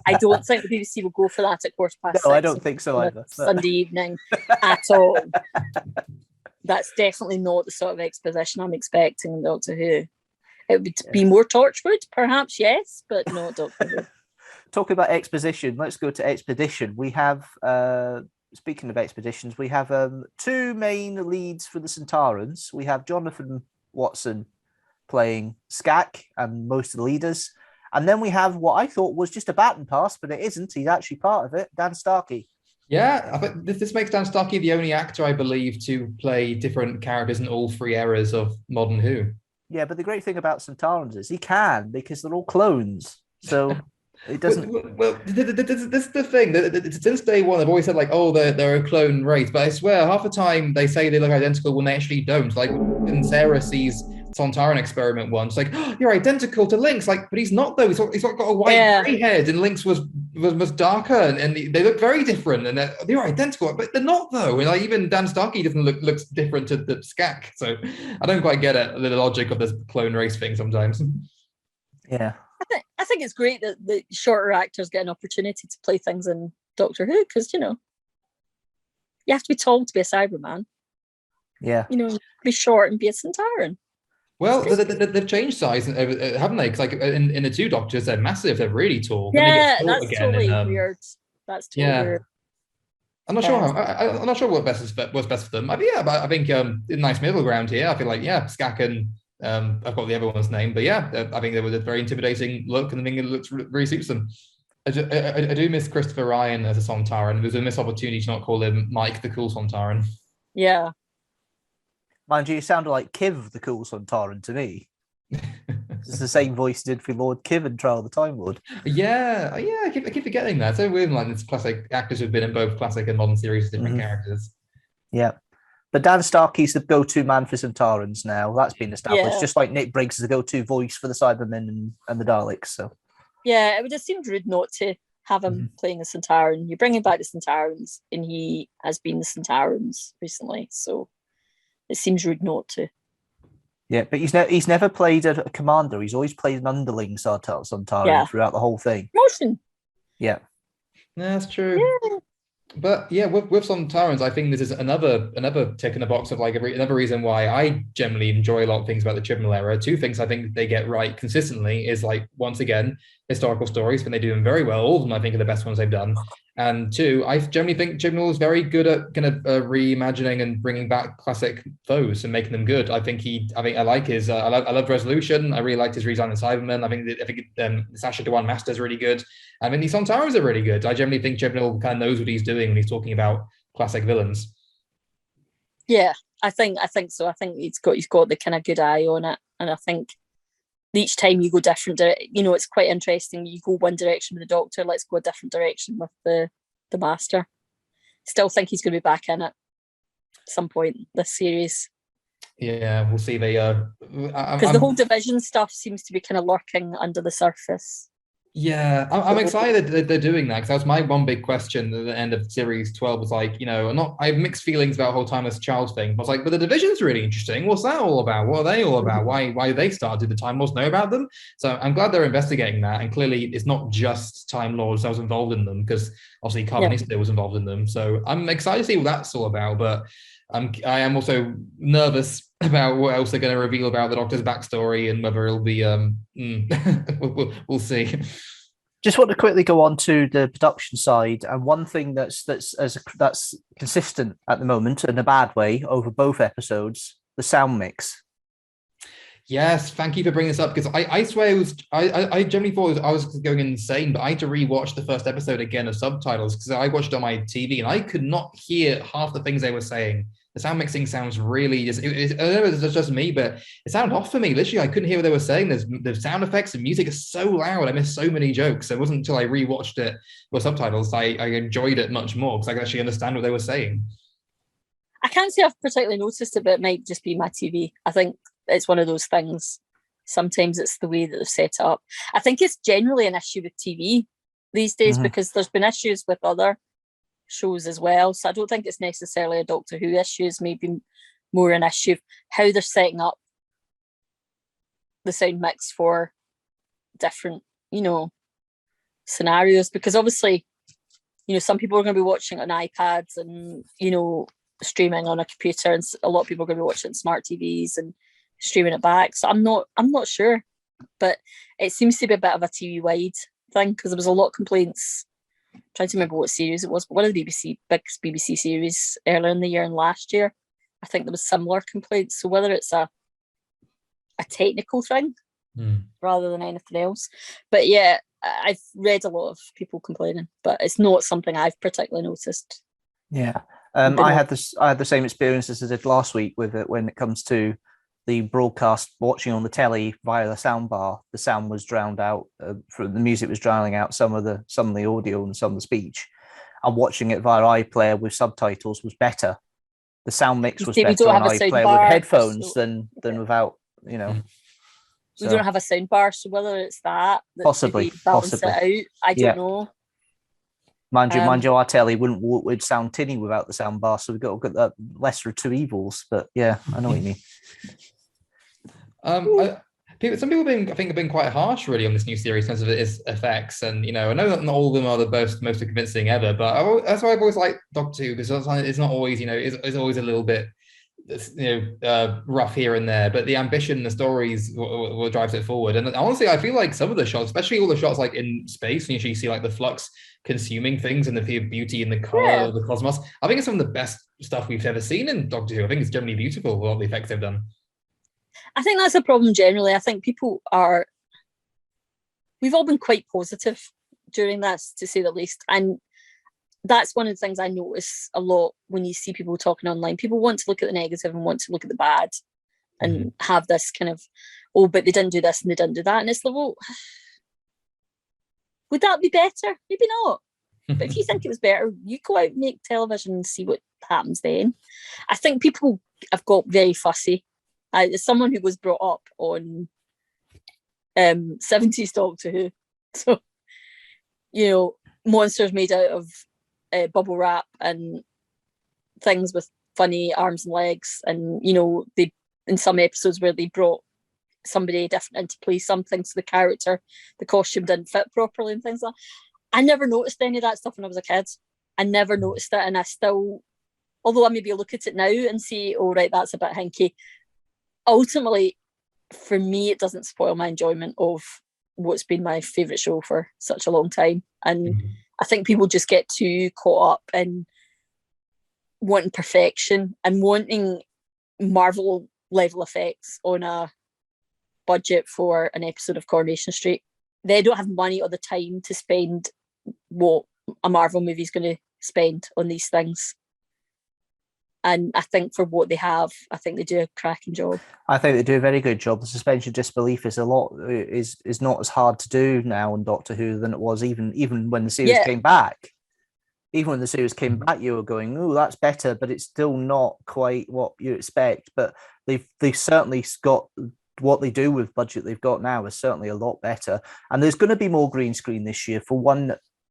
I don't think the BBC will go for that at 6:15. No, I don't think so either. Sunday evening at all. That's definitely not the sort of exposition I'm expecting in Doctor Who. It would be more Torchwood, perhaps, yes, but not Doctor Who. Talking about exposition, let's go to Expedition. We have, speaking of expeditions, we have 2 main leads for the Sontarans. We have Jonathan Watson playing Skak and most of the leaders. And then we have what I thought was just a baton pass, but it isn't. He's actually part of it, Dan Starkey. Yeah, I think this makes Dan Starkey the only actor, I believe, to play different characters in all 3 eras of modern Who. Yeah, but the great thing about Sontarans is he can, because they're all clones. So... It doesn't. Well, this is the thing. Since day one, I've always said like, oh, they're a clone race, but I swear half the time they say they look identical when they actually don't. Like when Sarah sees Sontaran experiment once, like, oh, you're identical to Lynx, like, but he's not though. He's got a white grey head, and Lynx was darker, and they look very different, and they're identical, but they're not though. And like even Dan Starkey doesn't looks different to the Skak, so I don't quite get it, the logic of this clone race thing sometimes. Yeah. I think it's great that the shorter actors get an opportunity to play things in Doctor Who, because you have to be tall to be a Cyberman. Yeah. Be short and be a Sontaran. Well, they've changed size, haven't they? Because like in the 2 Doctors, they're massive. They're really tall. Yeah, that's totally weird. That's totally weird. I'm not sure. I'm not sure what's best for them. But I think a nice middle ground here. I feel like Skak and. I've got the other one's name, but I think they were a very intimidating look, and I think it looks really suits them. I do miss Christopher Ryan as a Sontaran. It was a missed opportunity to not call him Mike the Cool Sontaran. Yeah. Mind you, you sounded like Kiv, the cool Sontaran, to me. It's the same voice he did for Lord Kiv in Trial of the Time Lord. Yeah, I keep forgetting that. So weird, like it's classic actors who've been in both classic and modern series, different characters. Yeah. But Dan Starkey's the go-to man for Sontarans now. That's been established. Yeah. Just like Nick Briggs is the go-to voice for the Cybermen and the Daleks. So Yeah, it would have seemed rude not to have him playing a Sontaran. You're bringing back the Sontarans, and he has been the Sontarans recently, so it seems rude not to. yeah, but he's never played a commander. He's always played an underling Sontaran throughout the whole thing. Motion. Yeah. That's true. Yeah. But yeah, with Sontarans, I think this is another tick in the box of like another reason why I generally enjoy a lot of things about the Chibnall era. Two things I think they get right consistently is like, once again, historical stories, when they do them very well. All of them I think are the best ones they've done. And two, I generally think Chibnall is very good at kind of reimagining and bringing back classic foes and making them good. I think I like his. I love Resolution. I really liked his redesign of Cybermen. I think Sasha Dewan Master is really good. I mean, these Sontarans are really good. I generally think Chibnall kind of knows what he's doing when he's talking about classic villains. Yeah, I think so. I think he's got the kind of good eye on it, and I think each time you go different, it's quite interesting. You go one direction with the Doctor, let's go a different direction with the Master. Still think he's going to be back in it at some point this series. Yeah, we'll see. Because the whole division stuff seems to be kind of lurking under the surface. Yeah, I'm excited that they're doing that, because that was my one big question at the end of series 12 was like, I have mixed feelings about the whole Timeless Child thing. I was like, but the division's really interesting. What's that all about? What are they all about? Why they started? Did the Time Lords know about them? So I'm glad they're investigating that. And clearly it's not just Time Lords that was involved in them, because obviously Carbonista was involved in them. So I'm excited to see what that's all about. But I am also nervous about what else they're going to reveal about the Doctor's backstory and whether it'll be we'll see. Just want to quickly go on to the production side, and one thing that's consistent at the moment in a bad way over both episodes: the sound mix. Yes, thank you for bringing this up, because I swear it was I generally thought I was going insane, but I had to rewatch the first episode again of subtitles because I watched it on my TV and I could not hear half the things they were saying. The sound mixing sounds really I don't know if it's just me, but it sounded off for me. Literally, I couldn't hear what they were saying. The sound effects and music is so loud. I missed so many jokes. It wasn't until I rewatched it with subtitles I enjoyed it much more, because I could actually understand what they were saying. I can't say I've particularly noticed it, but it might just be my TV. I think it's one of those things. Sometimes it's the way that they've set it up. I think it's generally an issue with TV these days, because there's been issues with other shows as well. So I don't think it's necessarily a Doctor Who issue. It's maybe more an issue of how they're setting up the sound mix for different, scenarios. Because obviously, some people are going to be watching on iPads and, streaming on a computer, and a lot of people are going to be watching smart TVs and streaming it back. So I'm not sure, but it seems to be a bit of a TV wide thing, because there was a lot of complaints. I'm trying to remember what series it was, but one of the big BBC series earlier in the year and last year, I think there was similar complaints. So whether it's a technical thing rather than anything else, but yeah, I've read a lot of people complaining, but it's not something I've particularly noticed. Yeah. I had the same experience as I did last week with it when it comes to the broadcast watching on the telly via the sound bar. The sound was drowned out, the music was drowning out some of the audio and some of the speech. And watching it via iPlayer with subtitles was better. The sound mix was better on iPlayer with headphones than without, We don't have a sound bar, so whether it's that possibly it out, I don't know. Mind you, our telly would sound tinny without the sound bar, so we've got that lesser of two evils. But yeah, I know what you mean. Some people have been quite harsh really on this new series in terms of its effects, and I know that not all of them are the most convincing ever, but that's why I've always liked Doctor Who, because it's not always it's always a little bit rough here and there, but the ambition, the stories, what drives it forward. And honestly, I feel like some of the shots, especially all the shots like in space, and you see like the flux consuming things and the beauty and the color of the cosmos, I think it's some of the best stuff we've ever seen in Doctor Who. I think it's generally beautiful, a lot of the effects they've done. I think that's a problem generally. I think we've all been quite positive during this, to say the least. And that's one of the things I notice a lot when you see people talking online. People want to look at the negative and want to look at the bad and have this kind of, oh, but they didn't do this and they didn't do that. And it's like, well, would that be better? Maybe not. But if you think it was better, you go out and make television and see what happens then. I think people have got very fussy. As someone who was brought up on 70s Doctor Who, so, you know, monsters made out of bubble wrap and things with funny arms and legs, and you know, they in some episodes where they brought somebody different in to play something, so the character, the costume didn't fit properly and things like that. I never noticed any of that stuff when I was a kid. I never noticed it, and I still, although I maybe look at it now and see, oh right, that's a bit hinky, ultimately for me it doesn't spoil my enjoyment of what's been my favourite show for such a long time. And I think people just get too caught up in wanting perfection and wanting Marvel level effects on a budget for an episode of Coronation Street. They don't have money or the time to spend what a Marvel movie is going to spend on these things. And I think for what they have, I think they do a cracking job. I think they do a very good job. The suspension of disbelief is not as hard to do now in Doctor Who than it was even when the series came back. Even when the series came back, you were going, "Oh, that's better," but it's still not quite what you expect. But they've certainly got what they do with budget they've got now is certainly a lot better. And there's going to be more green screen this year for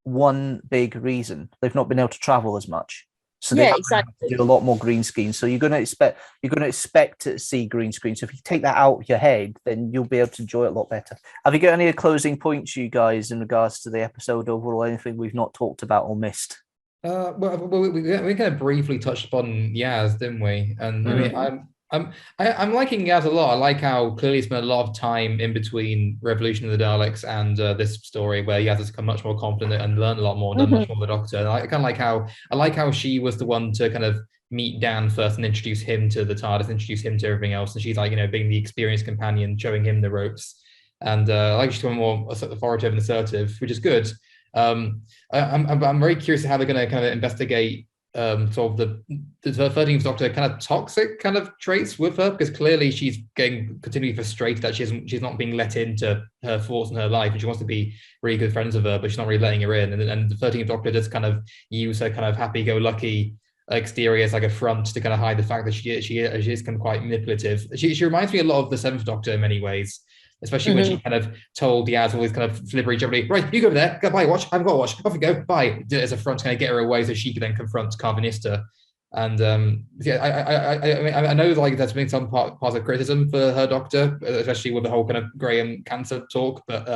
one big reason: they've not been able to travel as much. So they exactly do a lot more green screen. So you're going to expect to see green screen. So if you take that out of your head, then you'll be able to enjoy it a lot better. Have you got any closing points, you guys, in regards to the episode overall? Anything we've not talked about or missed? Well, we kind of briefly touched upon Yaz, didn't we? And I mean, I'm liking Yaz a lot. I like how clearly spent a lot of time in between Revolution of the Daleks and this story where Yaz has become much more confident and learned a lot more, done much more with the Doctor. And I kind of like how she was the one to kind of meet Dan first and introduce him to the TARDIS, introduce him to everything else. And she's like, you know, being the experienced companion, showing him the ropes. And I like she's become more authoritative and assertive, which is good. I'm very curious how they're going to kind of investigate sort of the 13th Doctor kind of toxic kind of traits with her, because clearly she's getting continually frustrated that she's not being let into her thoughts and her life, and she wants to be really good friends with her, but she's not really letting her in. And the 13th Doctor does kind of use her kind of happy-go-lucky exterior as like a front to kind of hide the fact that she is kind of quite manipulative. She reminds me a lot of the 7th Doctor in many ways. Especially when she kind of told Yaz all these kind of flibbery jubbly, right, you go over there, go buy a watch, I haven't got a watch, off you go, bye, as a front to kind of get her away so she could then confront Carvanista. And I know like there's been some parts of criticism for her Doctor, especially with the whole kind of Graham cancer talk, but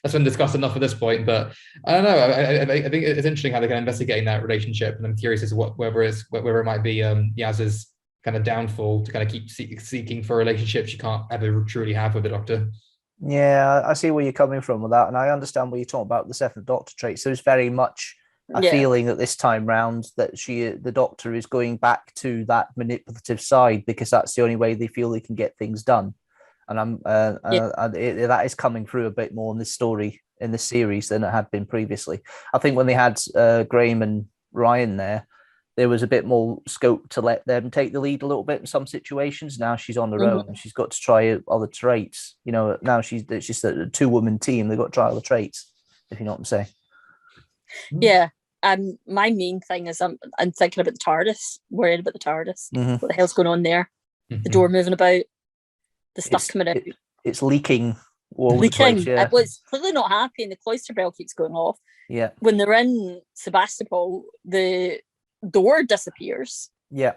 that's been discussed enough at this point. But I don't know, I think it's interesting how they're kind of investigating that relationship, and I'm curious as to whether it might be Yaz's kind of downfall to kind of keep seeking for a relationship she can't ever truly have with the Doctor. Yeah, I see where you're coming from with that, and I understand what you're talking about the 7th Doctor trait. So it's very much a feeling that this time round that the Doctor is going back to that manipulative side because that's the only way they feel they can get things done. And that is coming through a bit more in this story, in this series, than it had been previously. I think when they had Graham and Ryan there was a bit more scope to let them take the lead a little bit in some situations. Now she's on her own. She's got to try other traits. You know, now it's just a 2-woman team. They've got to try other traits, if you know what I'm saying. Yeah. My main thing is I'm thinking about the TARDIS, worried about the TARDIS. What the hell's going on there? The door moving about, the stuff coming out. It's leaking. Leaking. It was clearly not happy, and the cloister bell keeps going off. Yeah. When they're in Sebastopol, the door disappears. Yeah.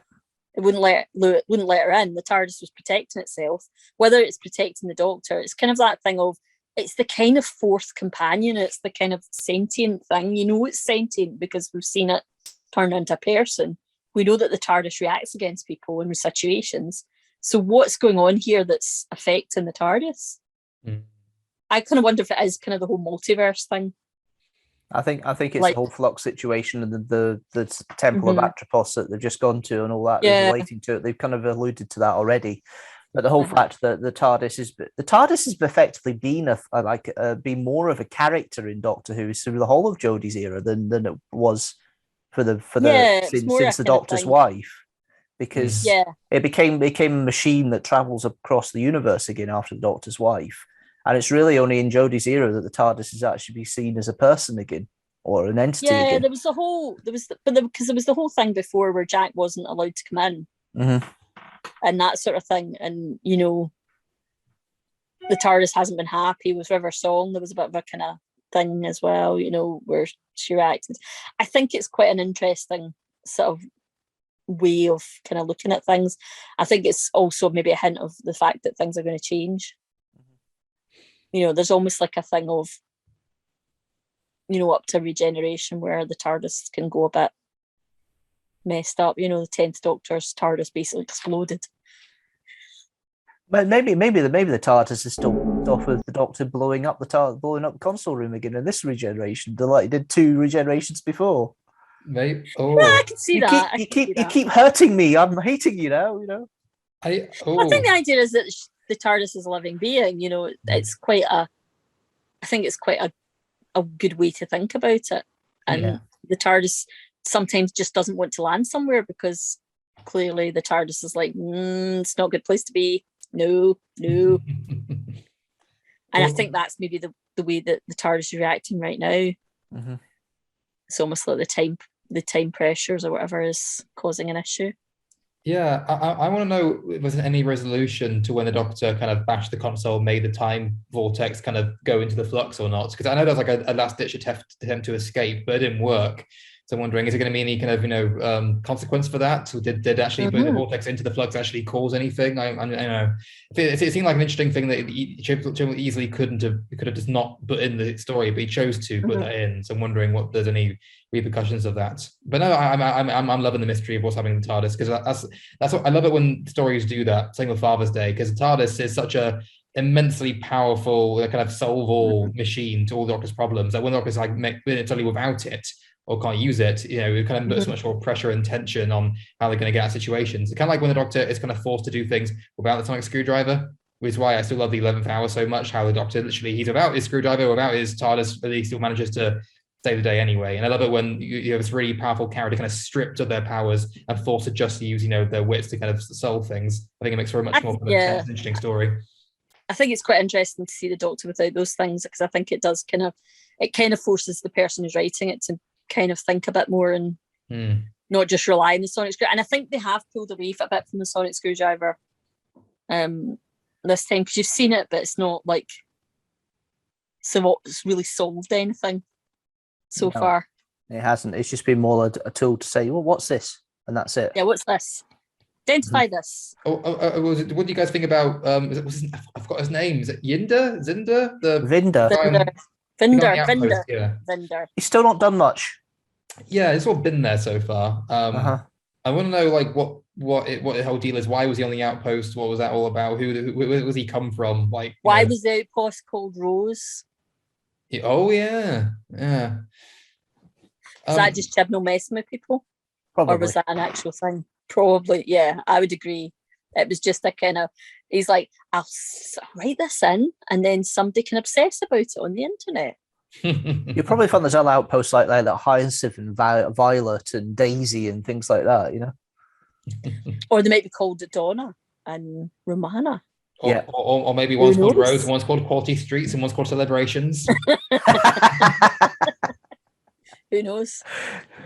It wouldn't let her in. The TARDIS was protecting itself. Whether it's protecting the Doctor, it's kind of that thing of it's the kind of fourth companion. It's the kind of sentient thing. You know it's sentient because we've seen it turn into a person. We know that the TARDIS reacts against people in situations. So what's going on here that's affecting the TARDIS? I kind of wonder if it is kind of the whole multiverse thing. I think it's the whole Flux situation and the Temple of Atropos that they've just gone to and all that is relating to it. They've kind of alluded to that already. But the whole fact that the TARDIS has effectively been been more of a character in Doctor Who through the whole of Jodie's era than it was It's more since a the kind of Doctor's thing. wife, because Yeah, it became a machine that travels across the universe again after the Doctor's wife, and it's really only in Jodie's era that the TARDIS is actually be seen as a person again or an entity yeah. again. There was because there was the whole thing before where Jack wasn't allowed to come in and that sort of thing, and the TARDIS hasn't been happy with River Song. There was a bit of a kind of thing as well, where she reacted. I think it's quite an interesting sort of way of kind of looking at things. I think it's also maybe a hint of the fact that things are going to change. There's almost like a thing of, up to regeneration where the TARDIS can go a bit messed up. The 10th Doctor's TARDIS basically exploded. But maybe the TARDIS is still off with the Doctor blowing up the console room again in this regeneration. Like he did 2 regenerations before. Maybe. Yeah, I can see that. You keep hurting me. I'm hating you now. I think the idea is that the TARDIS is a living being. It's quite I think it's quite a good way to think about it. And the TARDIS sometimes just doesn't want to land somewhere because clearly the TARDIS is like, it's not a good place to be. No. And I think that's maybe the way that the TARDIS is reacting right now. It's almost like the time pressures or whatever is causing an issue. Yeah, I want to know if there's any resolution to when the Doctor kind of bashed the console, made the time vortex kind of go into the flux or not. Because I know there's like a last-ditch attempt to escape, but it didn't work. So I'm wondering, is there going to be any kind of consequence for that? Or did actually putting the vortex into the flux actually cause anything? I know it seemed like an interesting thing that Chibnall easily could have just not put in the story, but he chose to put that in. So I'm wondering what there's any repercussions of that. But no, I'm loving the mystery of what's happening in the TARDIS, because that's what I love it when stories do that. Same with Father's Day, because the TARDIS is such a immensely powerful kind of solve all machine to all the Doctor's problems that when the Doctor's like totally without it or can't use it, it kind of puts so much more pressure and tension on how they're going to get out of situations. It's kind of like when the Doctor is kind of forced to do things without the sonic screwdriver, which is why I still love the 11th hour so much, how the Doctor literally, he's without his screwdriver, without his TARDIS, but he still manages to save the day anyway. And I love it when you have this really powerful character kind of stripped of their powers and forced to just use, their wits to kind of solve things. I think it makes for a much more kind of tense, interesting story. I think it's quite interesting to see the Doctor without those things, because I think it does kind of forces the person who's writing it to kind of think a bit more and not just rely on the sonic screwdriver. And I think they have pulled away a bit from the sonic screwdriver this time, because you've seen it, but it's not like it's really solved anything so far. It hasn't. It's just been more a tool to say, well, what's this? And that's it. Yeah, what's this? Identify this. What do you guys think about I forgot his name. Is it Zinda? Vinder. Yeah. Vinder. He's still not done much. Yeah, it's all been there so far. I want to know like what the whole deal is. Why was he on the outpost? What was that all about? Where was he come from? Like, why was the outpost called Rose? Oh yeah. Is that just Chibnall messing with people? Probably. Or was that an actual thing? Probably, yeah, I would agree. It was just a kind of, he's like, I'll write this in and then somebody can obsess about it on the internet. You probably find there's other outposts like that, Hyacinth and Violet and Daisy and things like that, Or they might be called Donna and Romana. Or maybe one's called Rose, one's called Quality Streets, and one's called Celebrations. Who knows?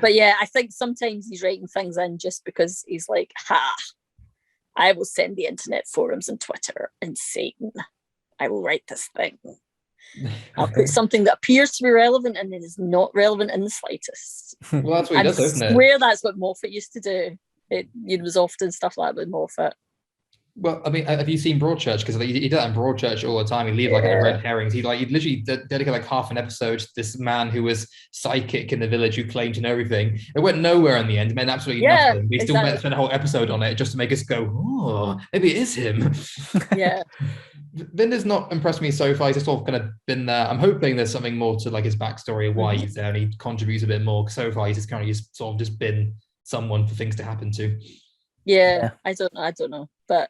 But yeah, I think sometimes he's writing things in just because he's like, I will send the internet forums and Twitter and Satan. I will write this thing. I'll put something that appears to be relevant and it is not relevant in the slightest. Well, that's what he does, isn't it? I swear that's what Moffat used to do. It was often stuff like that with Moffat. Well, I mean, have you seen Broadchurch? Because he did that in Broadchurch all the time. He leave like red herrings. He literally dedicated like half an episode to this man who was psychic in the village who claimed to know everything. It went nowhere in the end. It meant absolutely nothing. He still spent a whole episode on it just to make us go, oh, maybe it is him. Yeah. Vinder's not impressed me so far. He's just sort of kind of been there. I'm hoping there's something more to like his backstory of why he's there and he contributes a bit more. So far, he's just kind of sort of just been someone for things to happen to. Yeah. I don't know, but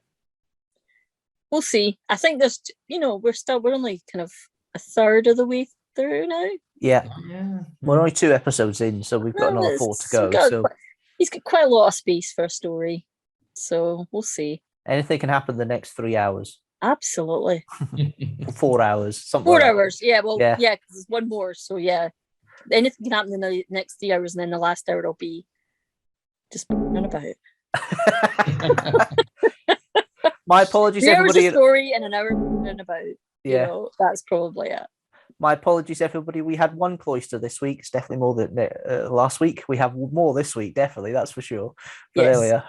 we'll see. I think there's, we're only kind of a third of the way through now. Yeah. Yeah. We're only 2 episodes in, so we've got another 4 to go. So he's got quite a lot of space for a story. So we'll see. anything can happen the next 3 hours. Absolutely. 4 hours, something 4 like hours. Yeah, well, Yeah. yeah, because there's one more. So yeah. Anything can happen in the next 3 hours, and then the last hour will be just none about it. My apologies, 3 hours everybody. of story and an hour and about. Yeah. You know, that's probably it. My apologies, everybody. We had 1 cloister this week. It's definitely more than last week. We have more this week, definitely. That's for sure. But Yes. there we are.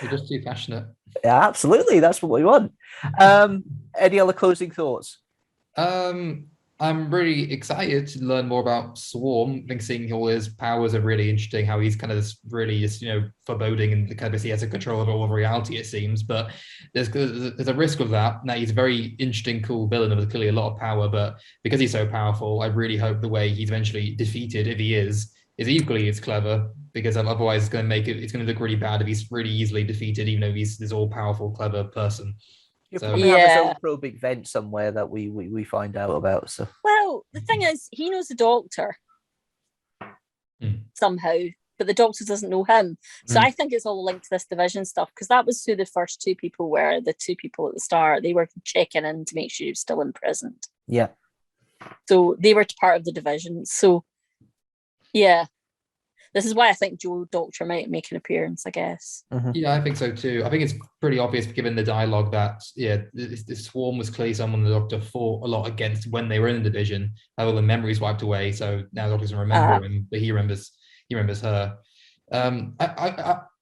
You're just too passionate. Yeah, absolutely. That's what we want. Any other closing thoughts? I'm really excited to learn more about Swarm. I think seeing all his powers are really interesting. How he's kind of really just foreboding and kind of he has a control over all of reality, it seems. But there's a risk of that. Now he's a very interesting, cool villain with clearly a lot of power. But because he's so powerful, I really hope the way he's eventually defeated, if he is equally as clever. Because otherwise, it's going to make it. It's going to look really bad if he's really easily defeated, even though he's this all-powerful, clever person. He'll So- probably have his own probing vent somewhere that we find out about. So Well, the thing is, he knows the Doctor somehow, but the Doctor doesn't know him. So I think it's all linked to this division stuff, because that was who the first 2 people were. The 2 people at the start, they were checking in to make sure he was still imprisoned. yeah. So they were part of the division. So yeah, this is why I think Joe Doctor might make an appearance, I guess. Yeah, I think so too. I think it's pretty obvious given the dialogue that this Swarm was clearly someone the Doctor fought a lot against when they were in the division. Had all the memories wiped away, so now the Doctor doesn't remember him, but he remembers her.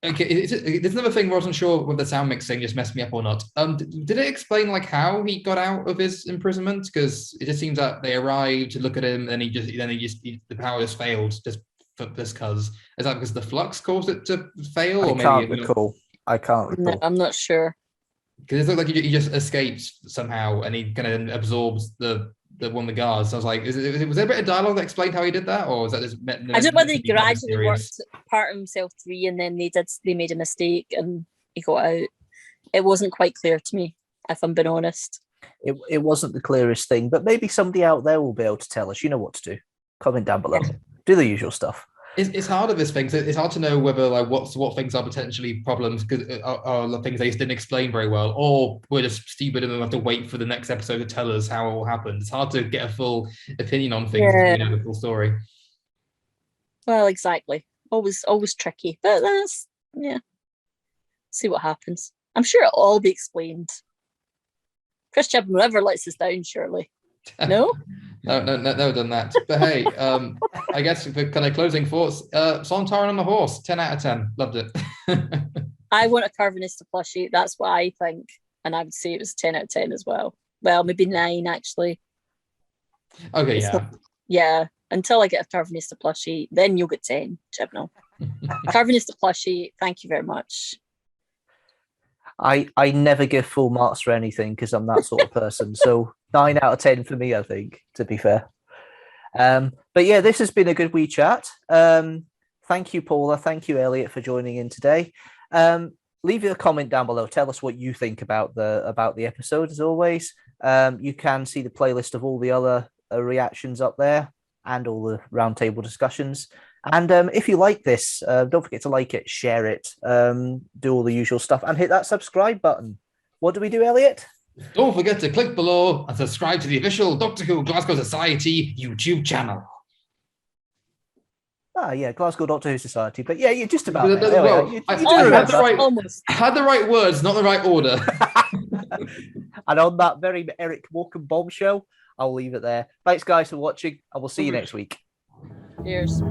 Okay, there's another thing where I wasn't sure whether the sound mixing just messed me up or not. Did it explain like how he got out of his imprisonment? Because it just seems that they arrived to look at him, and the power just failed just because. Is that because the flux caused it to fail? I can't recall. No, I'm not sure. Because it looked like he just escaped somehow, and he kind of absorbs the one of the guards. So I was like, was there a bit of dialogue that explained how he did that, or was that just? I don't know whether he gradually worked part of himself free, and then they made a mistake and he got out. It wasn't quite clear to me, if I'm being honest. It wasn't the clearest thing, but maybe somebody out there will be able to tell us. You know what to do. Comment down below. Do the usual stuff. It's hard with this thing. So it's hard to know whether like what things are potentially problems because are things they just didn't explain very well, or we're just stupid and we'll have to wait for the next episode to tell us how it all happened. It's hard to get a full opinion on things until you know the full story. Well, exactly. Always tricky, but that's see what happens. I'm sure it'll all be explained. Chris Chibnall never lets us down, surely. No? No, never done that. But hey, I guess for kind of closing thoughts, Sontaran on the horse, 10 out of 10. Loved it. I want a Carvanista plushie. That's what I think. And I would say it was 10 out of 10 as well. Well, maybe 9, actually. Okay, yeah. Until I get a Carvanista plushie, then you'll get 10, Chibnall. Carvanista plushie, thank you very much. I never give full marks for anything because I'm that sort of person. So 9 out of 10 for me, I think, to be fair. But yeah, this has been a good wee chat. Thank you, Paula. Thank you, Elliot, for joining in today. Leave a comment down below. Tell us what you think about the episode, as always. You can see the playlist of all the other reactions up there and all the roundtable discussions. And if you like this, don't forget to like it, share it, do all the usual stuff, and hit that subscribe button. What do we do, Elliot? Don't forget to click below and subscribe to the official Doctor Who Glasgow Society YouTube channel. Ah, yeah, Glasgow Doctor Who Society. But yeah, you're just about there. Well, you I had the right words, not the right order. And on that very Eric Morecambe bombshell, I'll leave it there. Thanks, guys, for watching, and we'll see you next week. Cheers.